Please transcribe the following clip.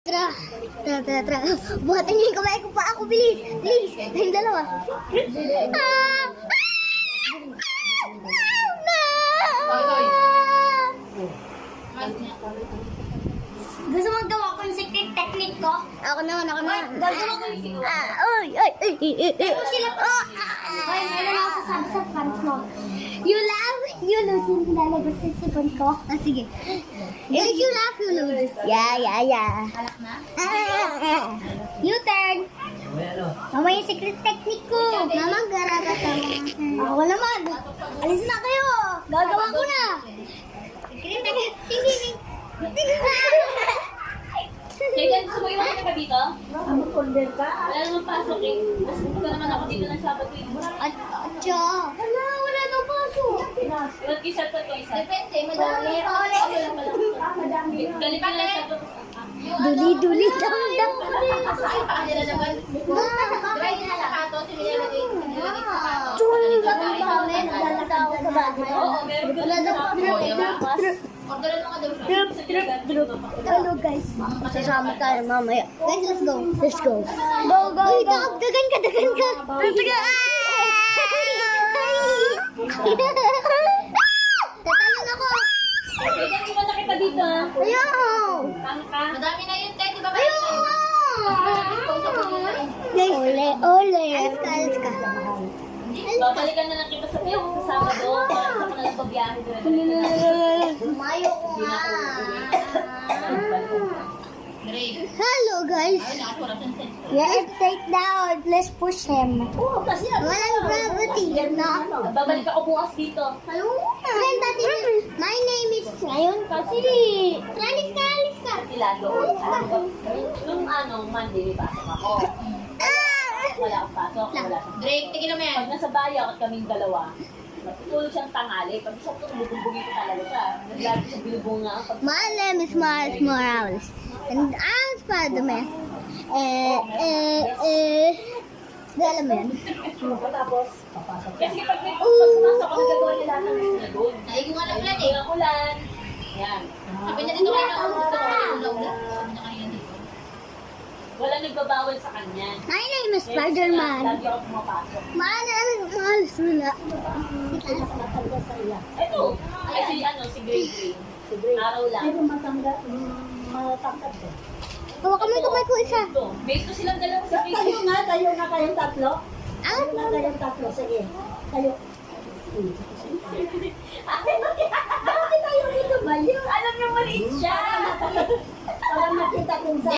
Tara. Tara. Buhatin niyo yung kamay ko pa ako. Bilis. Tayong dalawa. Gusto mo gawa ko yung secret technique ko? Ako naman. Gagawa ko yung siguro. Pero sila po. Ay, meron ako sasabi sa fans mo. You laugh, you lose. Yung pinalabas sa sipon ko. Sige. If you laugh, you lose. Yeah. Alak na? You turn. Mama, yung secret technique ko. Mama, garagat mo. Ako naman. Alis na kayo. Gagawa ko na. Secret technique. Kaya gusto mo iwan ka dito? Order ka? Wala namang pasok eh. Mas gusto naman ako dito ng Sabado eh. Atcha. Wala daw pasok. Iwan isa to isa. Depende, madami. Galit ka lang sa Duli daw. Hello guys. Sasama tayo mamaya. Guys, let's go. Go. Dagan ka. Tatalon ako. Kaya iwan na kita dito. Ayaw. Tangka. Madami na yun, Ted. Di ba? Ayaw. Guys, ole. Alis ka. Babalikan na lang kita sa Sabado. Para sa na lang pabiyahe doon. Mayo ko nga. Great. Hello guys. Ay, nakakurap ng sense. Yeah, take down. Let's push him. Walang gravity. Babalik ako bukas dito. My name is... Ngayon kasi... Alis ka. Sila doon. Nung Monday, pasok ako. Wala akong pasok. Wala siyang Drake, tigil mo yan. pag nasa bayaw at kaming dalawa, natutulog siyang tangali. Pag isa itong bubungin ko talaga siya. Naglagi siya binubunga. My name is Miles Morales. And I'm Spider-Man. Di alam mo yan? Tapos, kasi pag may pumasok ako, nagagawa nila ng gusto na doon. Ay, kung alam ulan eh. Walang ulan. Yan. Sabi na dito kayo na ulan. Sabi na kanina dito. Wala nagbabawal sa kanya. My name is Spider-Man. Lagi ako pumapasok. My name is Miles Morales. Ito. Ay, si Grey. Araw lang. Hawakan mo yung kamay ko isa. Ito. Base ko silang dalawa sa Grey. Tayo na kayong tatlo. Ah, Tayo na kayong tatlo. Sige. Tayo. Bakit tayo dito ba yun? Alam niyo maliit siya. Para makita kung saan.